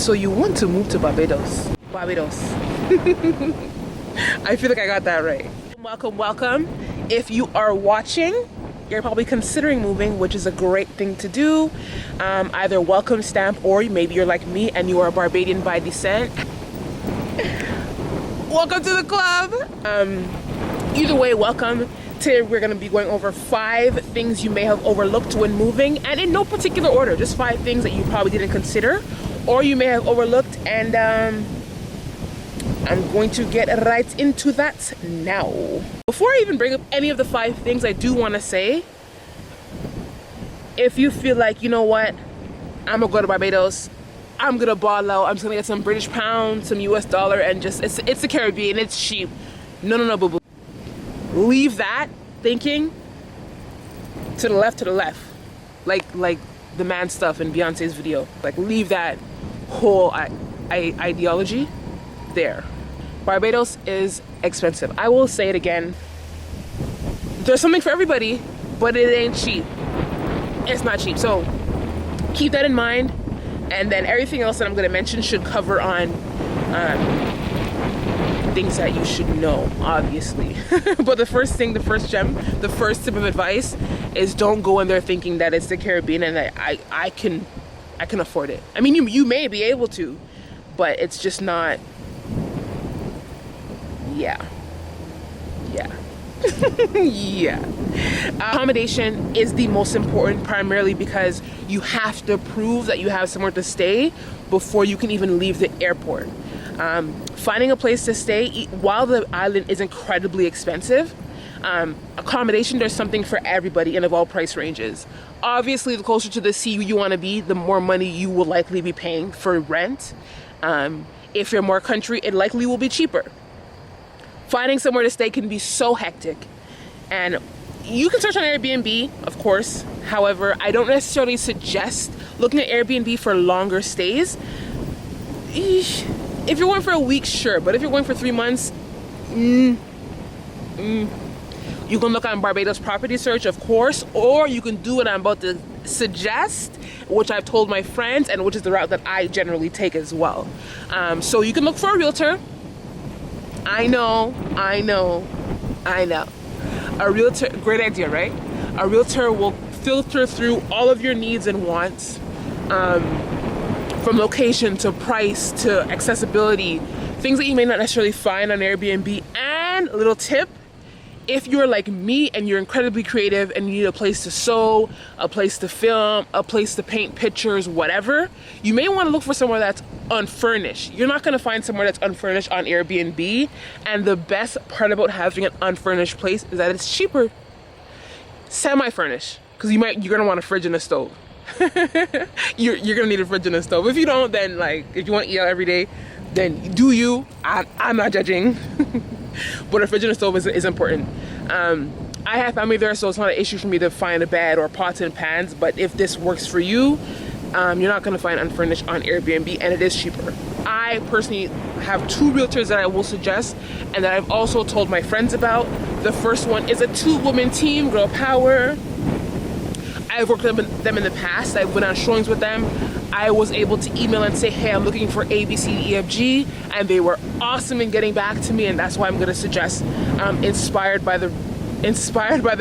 So you want to move to Barbados. Barbados. I feel like I got that right. Welcome, welcome. If you are watching, you're probably considering moving, which is a great thing to do. Either welcome stamp, or maybe you're like me and you are a Barbadian by descent. Welcome to the club. Either way, welcome. Today we're going to be going over 5 things you may have overlooked when moving, and in no particular order, just 5 things that you probably didn't consider or you may have overlooked. And I'm going to get right into that now. Before I even bring up any of the 5 things, I do want to say, if you feel like, you know what, I'm gonna go to Barbados, I'm gonna ball out, I'm just gonna get some British pound, some US dollar, and just it's the Caribbean, it's cheap. No, boo boo. Leave that thinking to the left, like the man stuff in Beyonce's video. Like, leave that whole ideology there. Barbados is expensive. I will say it again. There's something for everybody, but it ain't cheap. It's not cheap. So keep that in mind, and then everything else that I'm going to mention should cover on things that you should know, obviously. But the first thing, the first gem, the first tip of advice is don't go in there thinking that it's the Caribbean and that I can afford it. I mean, you may be able to, but it's just not. Yeah. Yeah. Accommodation is the most important, primarily because you have to prove that you have somewhere to stay before you can even leave the airport. Finding a place to stay, while the island is incredibly expensive, accommodation, there's something for everybody and of all price ranges. Obviously, the closer to the sea you want to be, the more money you will likely be paying for rent. If you're more country, it likely will be cheaper. Finding somewhere to stay can be so hectic, and you can search on Airbnb, of course. However, I don't necessarily suggest looking at Airbnb for longer stays. If you're going for a week, sure, but if you're going for 3 months, you can look on Barbados Property Search, of course, or you can do what I'm about to suggest, which I've told my friends, and which is the route that I generally take as well. So you can look for a realtor. I know. A realtor, great idea, right? A realtor will filter through all of your needs and wants, from location to price to accessibility, things that you may not necessarily find on Airbnb. And a little tip, if you're like me and you're incredibly creative and you need a place to sew, a place to film, a place to paint pictures, whatever, you may want to look for somewhere that's unfurnished. You're not going to find somewhere that's unfurnished on Airbnb, and the best part about having an unfurnished place is that it's cheaper. Semi-furnished, because you're going to want a fridge and a stove. you're going to need a fridge and a stove. If you don't, then like, if you want to eat out every day, then do you. I'm not judging. But a fridge and a stove is important. I have family there, so it's not an issue for me to find a bed or pots and pans, but if this works for you, you're not going to find unfurnished on Airbnb, and it is cheaper. I personally have 2 realtors that I will suggest, and that I've also told my friends about. The first one is a 2-woman team, girl power. I've worked with them in the past. I've went on showings with them. I was able to email and say, hey, I'm looking for A, B, C, D, E, F, G, and they were awesome in getting back to me, and that's why I'm going to suggest Inspired by the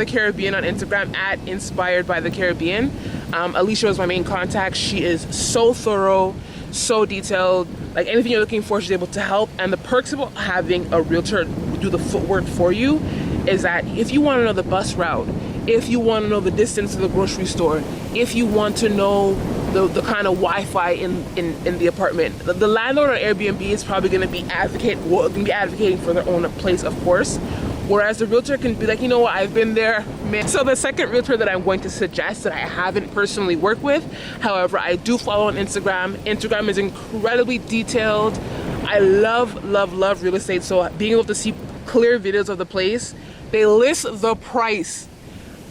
Caribbean on Instagram, at Inspired by the Caribbean. Alicia was my main contact. She is so thorough, so detailed. Like, anything you're looking for, she's able to help. And the perks about having a realtor do the footwork for you is that if you want to know the bus route, if you want to know the distance to the grocery store, if you want to know the kind of Wi-Fi in the apartment, the landlord on Airbnb is probably going to be advocating for their own place, of course. Whereas the realtor can be like, you know what, I've been there, man. So the second realtor that I'm going to suggest, that I haven't personally worked with, however, I do follow on Instagram. Instagram is incredibly detailed. I love real estate, so being able to see clear videos of the place. They list the price.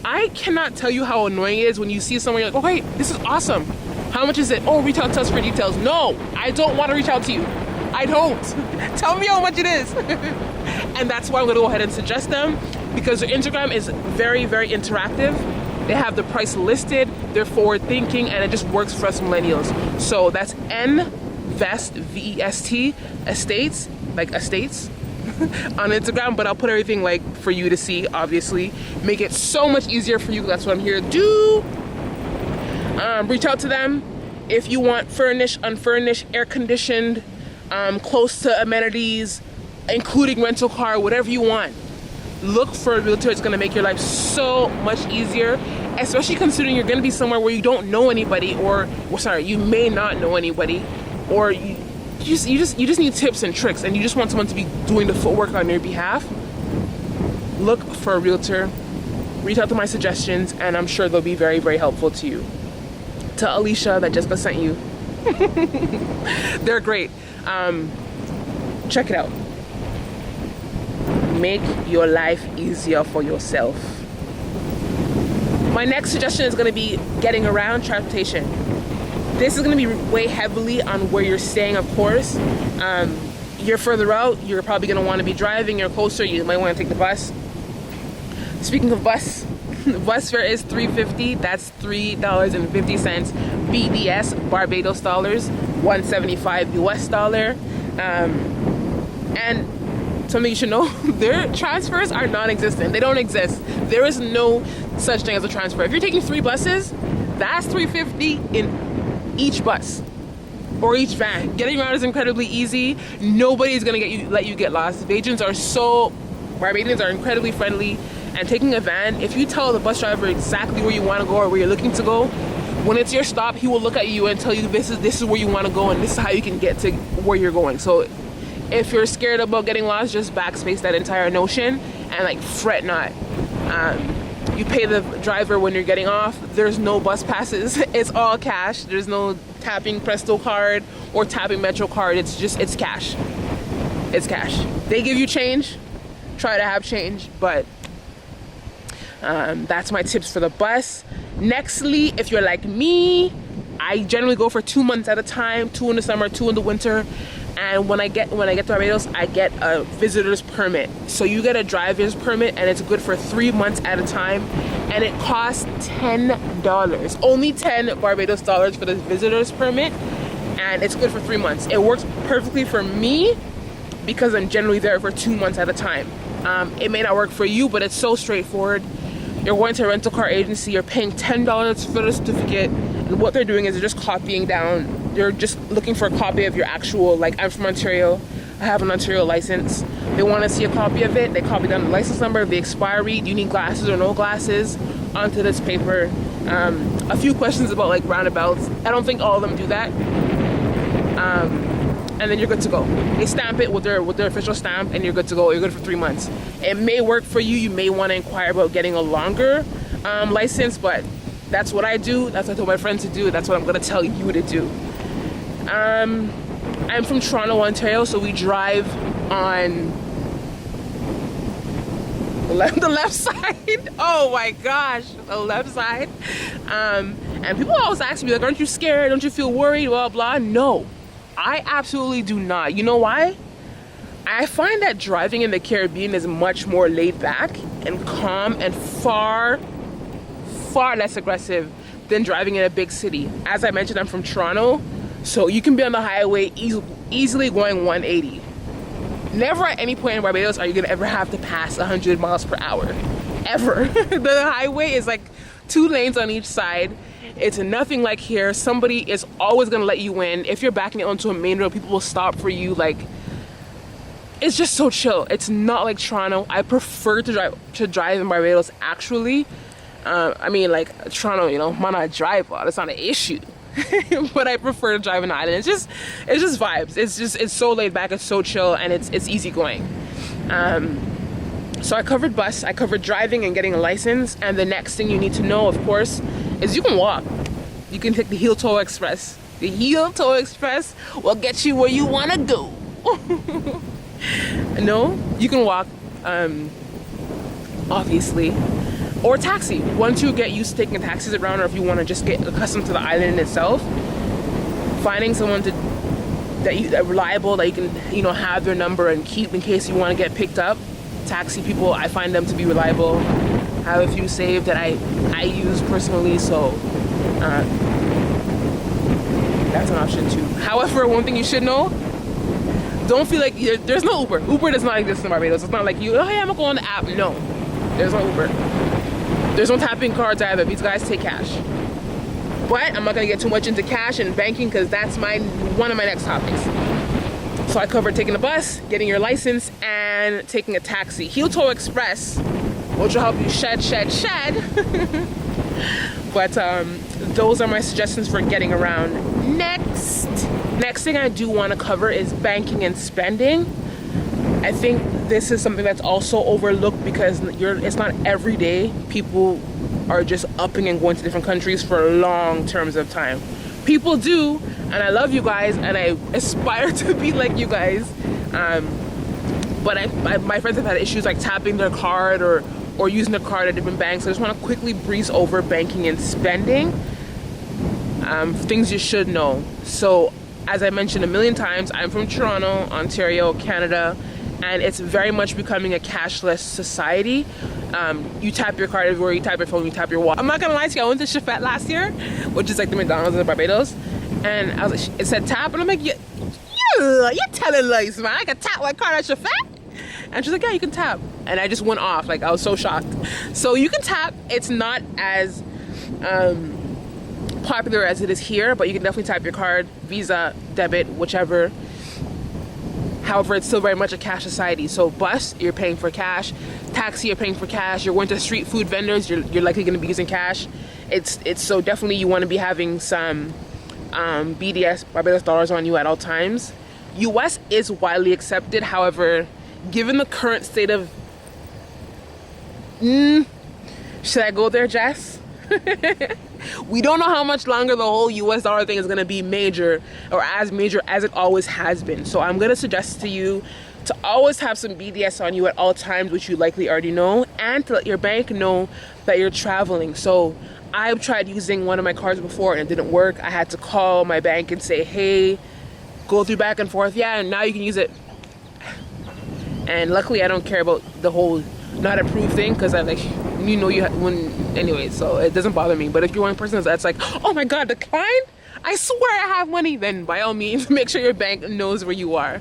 I cannot tell you how annoying it is when you see someone, you're like, oh wait, this is awesome. How much is it? Oh, reach out to us for details. No, I don't want to reach out to you. I don't. Tell me how much it is. And that's why I'm gonna go ahead and suggest them, because their Instagram is very, very interactive. They have the price listed, they're forward thinking, and it just works for us millennials. So that's Vest, V-E-S-T, estates, like estates on Instagram, but I'll put everything like for you to see, obviously. Make it so much easier for you. That's what I'm here to do. Reach out to them if you want furnished, unfurnished, air conditioned, close to amenities, including rental car, whatever you want. Look for a realtor. It's going to make your life so much easier, especially considering you're going to be somewhere where you don't know anybody, or well, sorry, you may not know anybody, or you just need tips and tricks, and you just want someone to be doing the footwork on your behalf. Look for a realtor. Reach out to my suggestions, and I'm sure they'll be very, very helpful to you. To Alicia that Jessyca sent you. They're great. Check it out. Make your life easier for yourself. My next suggestion is going to be getting around, transportation. This is going to be way heavily on where you're staying, of course. You're further out, you're probably going to want to be driving. You're closer, you might want to take the bus. Speaking of bus, the bus fare is $3.50. That's $3.50 BDS, Barbados dollars, $1.75 US dollar. And something you should know, their transfers are non-existent. They don't exist. There is no such thing as a transfer. If you're taking 3 buses, that's $3.50 in each bus or each van. Getting around is incredibly easy. Nobody's gonna let you get lost. Barbadians are incredibly friendly. And taking a van, if you tell the bus driver exactly where you want to go or where you're looking to go, when it's your stop, he will look at you and tell you this is where you want to go and this is how you can get to where you're going. So if you're scared about getting lost, just backspace that entire notion and like fret not. You pay the driver when you're getting off. There's no bus passes. It's all cash. There's no tapping Presto card or tapping Metro card. It's cash. It's cash. They give you change. Try to have change, but that's my tips for the bus. Nextly, if you're like me, I generally go for 2 months at a time, 2 in the summer, 2 in the winter. And when I get to Barbados, I get a visitor's permit. So you get a driver's permit, and it's good for 3 months at a time, and it costs $10. Only 10 Barbados dollars for the visitor's permit, and it's good for 3 months. It works perfectly for me because I'm generally there for 2 months at a time. It may not work for you, but it's so straightforward. You're going to a rental car agency, you're paying $10 for the certificate, and what they're doing is they're just copying down. They're just looking for a copy of your actual, like I'm from Ontario, I have an Ontario license. They want to see a copy of it. They copy down the license number, the expiry, do you need glasses or no glasses, onto this paper. A few questions about like roundabouts. I don't think all of them do that. And then you're good to go. They stamp it with their official stamp, and you're good to go. You're good for 3 months. It may work for you. You may want to inquire about getting a longer license, but that's what I do. That's what I told my friends to do. That's what I'm going to tell you to do. I'm from Toronto, Ontario, so we drive on the left side. Oh my gosh, the left side. And people always ask me, like, aren't you scared? Don't you feel worried? Blah, blah. No. I absolutely do not. You know why? I find that driving in the Caribbean is much more laid back and calm and far less aggressive than driving in a big city. As I mentioned, I'm from Toronto, so you can be on the highway easily going 180. Never at any point in Barbados are you gonna ever have to pass 100 miles per hour, ever. The highway is like 2 lanes on each side. It's nothing like here. Somebody is always gonna let you in. If you're backing onto a main road, people will stop for you. Like, it's just so chill. It's not like Toronto. I prefer to drive in Barbados, actually. I mean, like, Toronto, you know, might not drive a lot. It's not an issue. But I prefer to drive in the island. It's just vibes. It's so laid back. It's so chill, and it's easy going. So I covered bus, I covered driving and getting a license, and the next thing you need to know, of course, is you can walk. You can take the Heel Toe Express. The Heel Toe Express will get you where you want to go. No, you can walk, obviously, or taxi. Once you get used to taking taxis around, or if you want to just get accustomed to the island itself, finding someone that reliable, that you can, you know, have their number and keep in case you want to get picked up. Taxi people, I find them to be reliable. I have a few saved that I use personally, so That's an option too. However, one thing you should know, don't feel like there's no Uber. Uber does not exist in Barbados. It's not like you, oh hey, I'm gonna go on the app. No, there's no Uber. There's no tapping cards either. These guys take cash. But I'm not gonna get too much into cash and banking because that's one of my next topics. So I covered taking a bus, getting your license, and taking a taxi. Tow Express, which will help you shed. But those are my suggestions for getting around. Next thing I do want to cover is banking and spending. I think this is something that's also overlooked because it's not every day people are just upping and going to different countries for long terms of time. People do, and I love you guys, and I aspire to be like you guys. But my friends have had issues like tapping their card or using the card at different banks. So I just want to quickly breeze over banking and spending. Things you should know. So as I mentioned a million times, I'm from Toronto, Ontario, Canada, and it's very much becoming a cashless society. You tap your card everywhere, you tap your phone, you tap your wallet. I'm not gonna lie to you, I went to Chefette last year, which is like the McDonald's in Barbados, and I was like, it said tap, and I'm like, you're telling lies, man. I can tap my card at Chefette? And she's like, yeah, you can tap. And I just went off, like I was so shocked. So you can tap. It's not as popular as it is here, but you can definitely tap your card, Visa, debit, whichever. However, it's still very much a cash society. So bus, you're paying for cash. Taxi, you're paying for cash. You're going to street food vendors, you're likely going to be using cash. It's so definitely you want to be having some BDS, Barbados dollars, on you at all times. US is widely accepted. However, given the current state of should I go there, Jess? We don't know how much longer the whole US dollar thing is going to be major as it always has been. So I'm going to suggest to you to always have some BDS on you at all times, which you likely already know, and to let your bank know that you're traveling. So I've tried using one of my cards before and it didn't work. I had to call my bank and say, hey, go through back and forth. Yeah, and now you can use it. And luckily I don't care about the whole not approved thing because I like, you know, anyway, so it doesn't bother me. But if you're one person that's like, oh my god, decline, I swear I have money, then by all means make sure your bank knows where you are.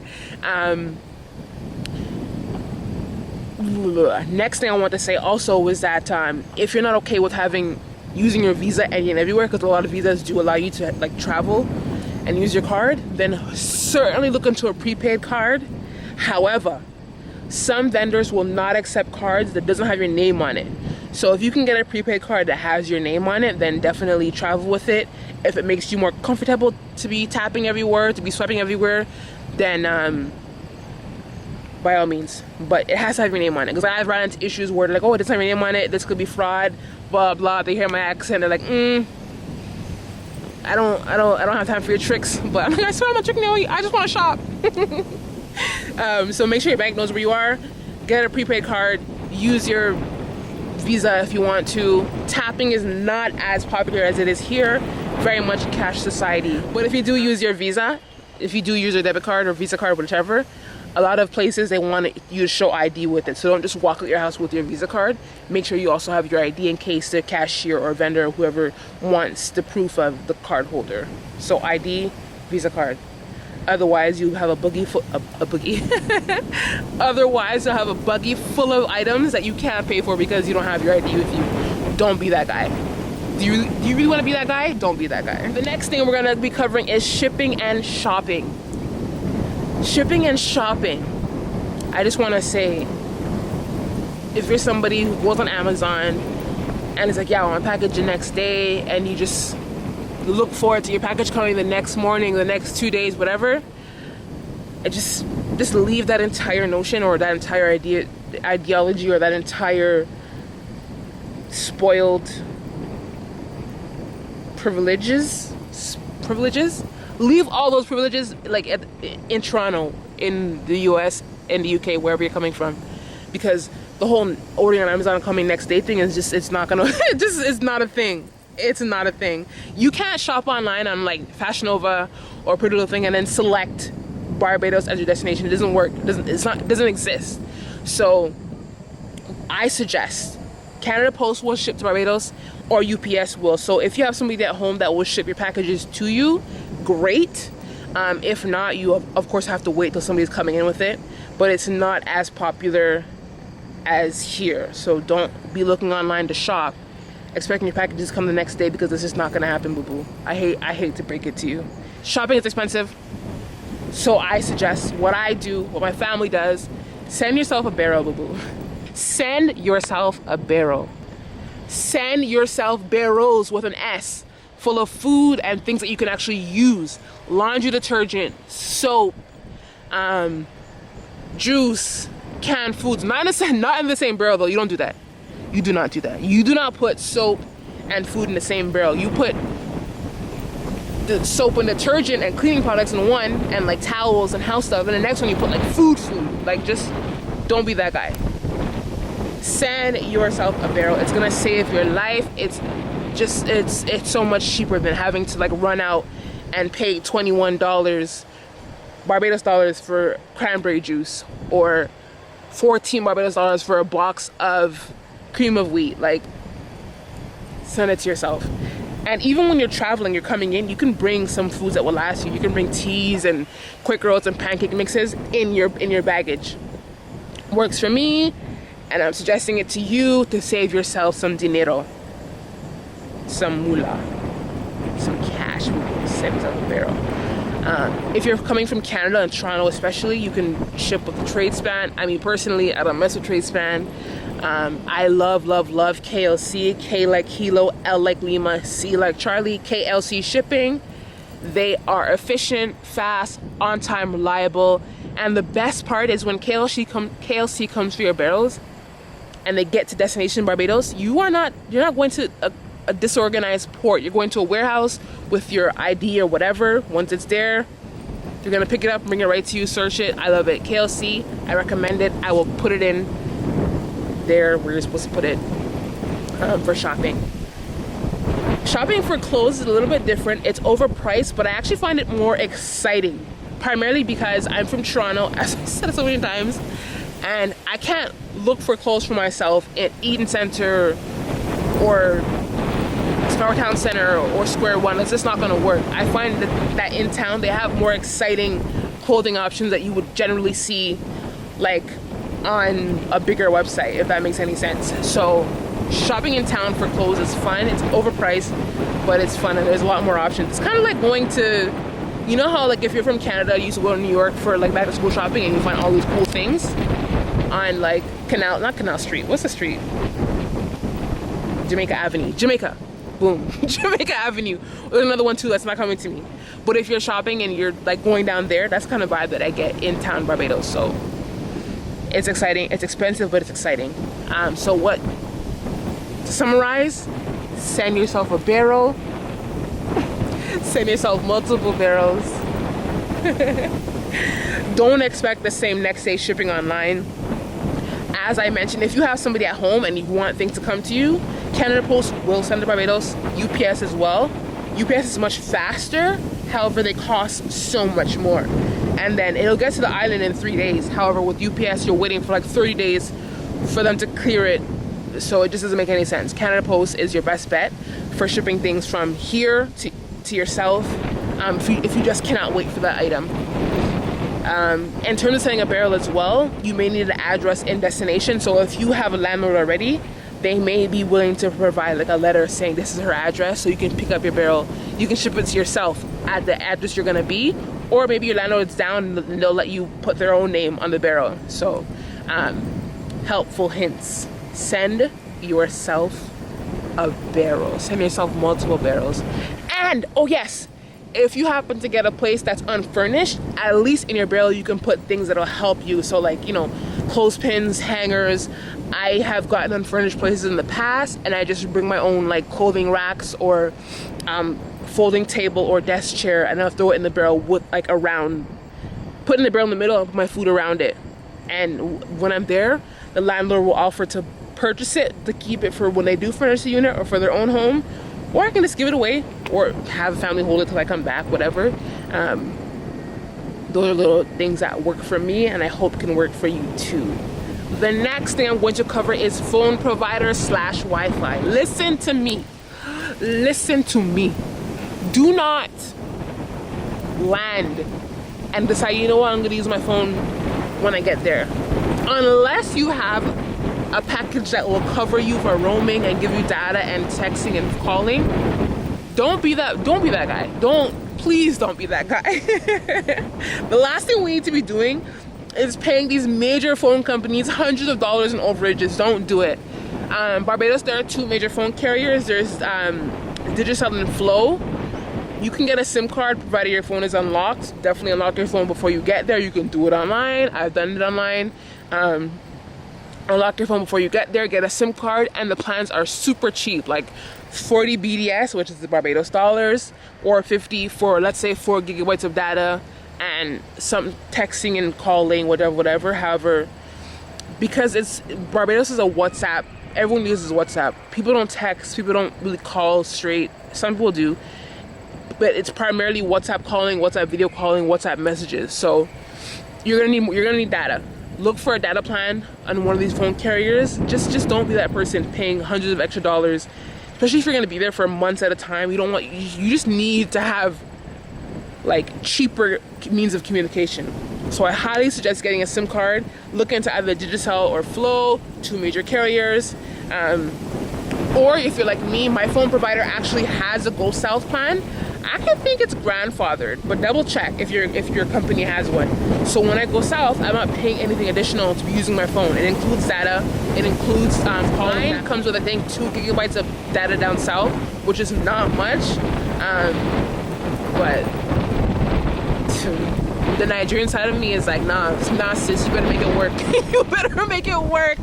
Next thing I want to say also was that if you're not okay with using your visa any and everywhere, because a lot of visas do allow you to like travel and use your card, then certainly look into a prepaid card. However, some vendors will not accept cards that doesn't have your name on it. So if you can get a prepaid card that has your name on it, then definitely travel with it. If it makes you more comfortable to be tapping everywhere, to be swiping everywhere, then by all means. But it has to have your name on it, because I've run into issues where they're like, oh, it doesn't have your name on it, this could be fraud, blah blah. They hear my accent, they're like, I don't have time for your tricks. But I'm like, I swear I'm not tricking you, I just want to shop. So make sure your bank knows where you are. Get a prepaid card. Use your Visa if you want to. Tapping is not as popular as it is here. Very much cash society. But if you do use your Visa, if you do use your debit card or Visa card, whichever, a lot of places they want you to show ID with it. So don't just walk out your house with your Visa card. Make sure you also have your ID in case the cashier or vendor or whoever wants the proof of the card holder. So ID, Visa card. Otherwise, you have a buggy Otherwise, you'll have a buggy full of items that you can't pay for because you don't have your ID with you. Don't be that guy. Do you really want to be that guy? Don't be that guy. The next thing we're going to be covering is shipping and shopping. Shipping and shopping. I just want to say, if you're somebody who goes on Amazon and is like, yeah, I want my package the next day, and you just look forward to your package coming the next morning, the next 2 days, whatever, and just leave that entire notion or that entire ideology or that entire spoiled privileges. Leave all those privileges like in Toronto, in the US, in the UK, wherever you're coming from, because the whole ordering on Amazon coming next day thing is just, it's not gonna, it's not a thing. It's not a thing. You can't shop online on like Fashion Nova or Pretty Little Thing and then select Barbados as your destination. It doesn't work. It doesn't exist. So I suggest Canada Post will ship to Barbados or UPS will. So if you have somebody at home that will ship your packages to you, great. If not, you of course have to wait till somebody's coming in with it, but it's not as popular as here. So don't be looking online to shop expecting your packages to come the next day, because this is not going to happen, boo-boo. I hate to break it to you. Shopping is expensive, so I suggest what I do, what my family does: send yourself a barrel, boo-boo. Send yourself a barrel. Send yourself barrels with an S, full of food and things that you can actually use. Laundry detergent, soap, juice, canned foods. Not in the same barrel though. You don't do that. You do not do that. You do not put soap and food in the same barrel. You put the soap and detergent and cleaning products in one, and like towels and house stuff, and the next one you put like food. Like, just don't be that guy. Send yourself a barrel. It's gonna save your life. It's so much cheaper than having to like run out and pay $21 Barbados dollars for cranberry juice, or 14 Barbados dollars for a box of cream of wheat. Like, send it to yourself. And even when you're traveling, you're coming in, you can bring some foods that will last you. You can bring teas and Quaker oats and pancake mixes in your baggage. Works for me, and I'm suggesting it to you to save yourself some dinero, some moolah, some cash. Send yourself a barrel. If you're coming from Canada and Toronto especially, you can ship with the trade span. I mean, personally, I don't mess with trade span. I love KLC. K like Kilo, L like Lima, C like Charlie, KLC shipping. They are efficient, fast, on time, reliable. And the best part is when KLC comes for your barrels and they get to destination Barbados, you're not going to a disorganized port. You're going to a warehouse with your ID or whatever. Once it's there, you're gonna pick it up, bring it right to you, search it. I love it. KLC, I recommend it. I will put it in there where you're supposed to put it for shopping. Shopping for clothes is a little bit different. It's overpriced, but I actually find it more exciting, primarily because I'm from Toronto, as I said so many times, and I can't look for clothes for myself at Eaton Center or Star Town Center or Square One. It's just not going to work. I find that in town they have more exciting clothing options that you would generally see like on a bigger website, if that makes any sense. So shopping in town for clothes is fun. It's overpriced, but it's fun, and there's a lot more options. It's kind of like going to, you know how like if you're from Canada, you used to go to New York for like back to school shopping, and you find all these cool things on like not Canal Street. What's the street? Jamaica Avenue. Jamaica. Boom. Jamaica Avenue. There's another one too that's not coming to me. But if you're shopping and you're like going down there, that's kind of vibe that I get in town Barbados. So it's exciting. It's expensive, but it's exciting. So what, to summarize, send yourself a barrel. Send yourself multiple barrels. Don't expect the same next day shipping online. As I mentioned, if you have somebody at home and you want things to come to you, Canada Post will send to Barbados, UPS as well. UPS is much faster, however they cost so much more. And then it'll get to the island in 3 days. However, with UPS, you're waiting for like 30 days for them to clear it. So it just doesn't make any sense. Canada Post is your best bet for shipping things from here to yourself, if you just cannot wait for that item. In terms of sending a barrel as well, you may need an address in destination. So if you have a landlord already, they may be willing to provide like a letter saying this is her address, so you can pick up your barrel. You can ship it to yourself at the address you're gonna be, or maybe your landlord's down and they'll let you put their own name on the barrel. So helpful hints: send yourself a barrel. Send yourself multiple barrels. And oh yes, if you happen to get a place that's unfurnished, at least in your barrel you can put things that'll help you. So like, you know, clothespins, hangers. I have gotten unfurnished places in the past, and I just bring my own like clothing racks or folding table or desk chair, and I'll throw it in the barrel with like put in the barrel in the middle and put my food around it. And when I'm there, the landlord will offer to purchase it to keep it for when they do furnish the unit or for their own home, or I can just give it away or have a family hold it till I come back, whatever. Those are little things that work for me, and I hope can work for you too. The next thing I'm going to cover is phone provider / Wi-Fi. Listen to me. Listen to me. Do not land and decide, you know what, I'm gonna use my phone when I get there. Unless you have a package that will cover you for roaming and give you data and texting and calling, don't be that guy. Please don't be that guy. The last thing we need to be doing is paying these major phone companies hundreds of dollars in overages. Don't do it. Barbados, there are 2 major phone carriers. There's Digicel and Flow. You can get a SIM card provided your phone is unlocked. Definitely unlock your phone before you get there. You can do it online. I've done it online. Unlock your phone before you get there, get a SIM card, and the plans are super cheap, like 40 BDS, which is the Barbados dollars, or 50 for, let's say, 4 gigabytes of data and some texting and calling, whatever. However, because Barbados is a WhatsApp, everyone uses WhatsApp. People don't text, people don't really call straight. Some people do, but it's primarily WhatsApp calling, WhatsApp video calling, WhatsApp messages. So you're gonna need data. Look for a data plan on one of these phone carriers. Just don't be that person paying hundreds of extra dollars, especially if you're gonna be there for months at a time. You just need to have like cheaper means of communication. So I highly suggest getting a SIM card. Look into either Digicel or Flow, 2 major carriers. Or if you're like me, my phone provider actually has a Go South plan. I can think it's grandfathered, but double check if your company has one. So when I go south, I'm not paying anything additional to be using my phone. It includes data, it includes calling. It comes with, I think, 2 gigabytes of data down south, which is not much. But the Nigerian side of me is like, nah sis, you better make it work. You better make it work.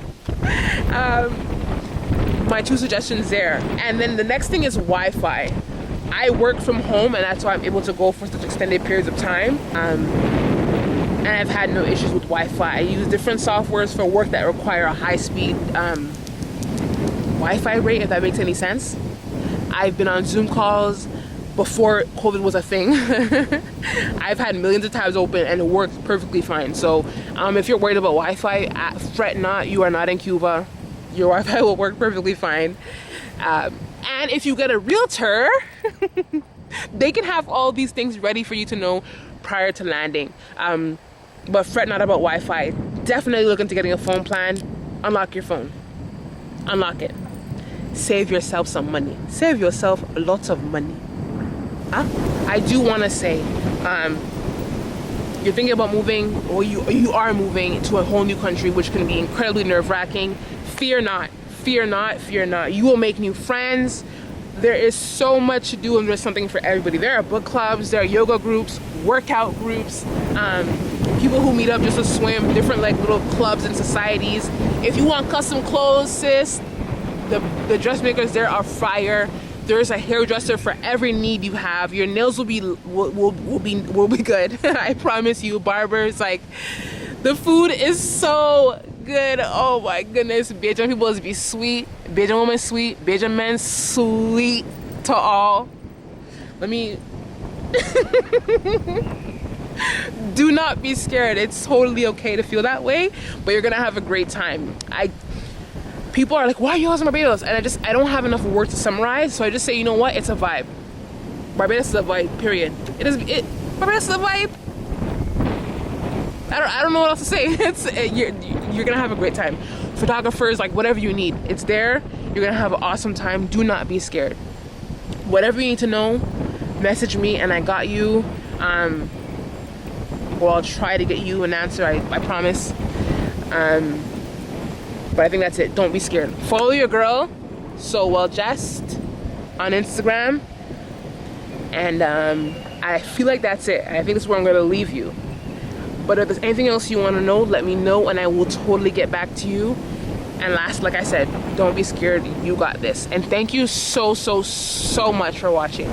My 2 suggestions there. And then the next thing is Wi-Fi. I work from home, and that's why I'm able to go for such extended periods of time. And I've had no issues with Wi-Fi. I use different softwares for work that require a high-speed Wi-Fi rate, if that makes any sense. I've been on Zoom calls before COVID was a thing. I've had millions of tabs open and it works perfectly fine. So if you're worried about Wi-Fi, fret not, you are not in Cuba. Your Wi-Fi will work perfectly fine. And if you get a realtor, they can have all these things ready for you to know prior to landing. But fret not about Wi-Fi. Definitely look into getting a phone plan. Unlock your phone. Unlock it. Save yourself some money. Save yourself lots of money. I do want to say, you're thinking about moving, or you are moving to a whole new country, which can be incredibly nerve-wracking. Fear not. Fear not, fear not. You will make new friends. There is so much to do, and there's something for everybody. There are book clubs, there are yoga groups, workout groups, people who meet up just to swim, different like little clubs and societies. If you want custom clothes, sis, the dressmakers there are fire. There's a hairdresser for every need you have. Your nails will be good. I promise you. Barbers, like, the food is so good. Oh my goodness. Bajan people is be sweet. Bajan women sweet. Bajan men sweet to all. Let me do not be scared. It's totally okay to feel that way, but you're gonna have a great time. People are like, why are you always in Barbados? And I don't have enough words to summarize, so I just say, you know what? It's a vibe. Barbados is a vibe, period. Barbados is a vibe. I don't know what else to say. You're gonna have a great time. Photographers, like whatever you need, it's there. You're gonna have an awesome time. Do not be scared. Whatever you need to know, message me and I got you. Or I'll try to get you an answer, I promise. But I think that's it. Don't be scared. Follow your girl, So Well Just, on Instagram. And I feel like that's it. I think that's where I'm going to leave you. But if there's anything else you want to know, let me know and I will totally get back to you. And last, like I said, don't be scared. You got this. And thank you so much for watching.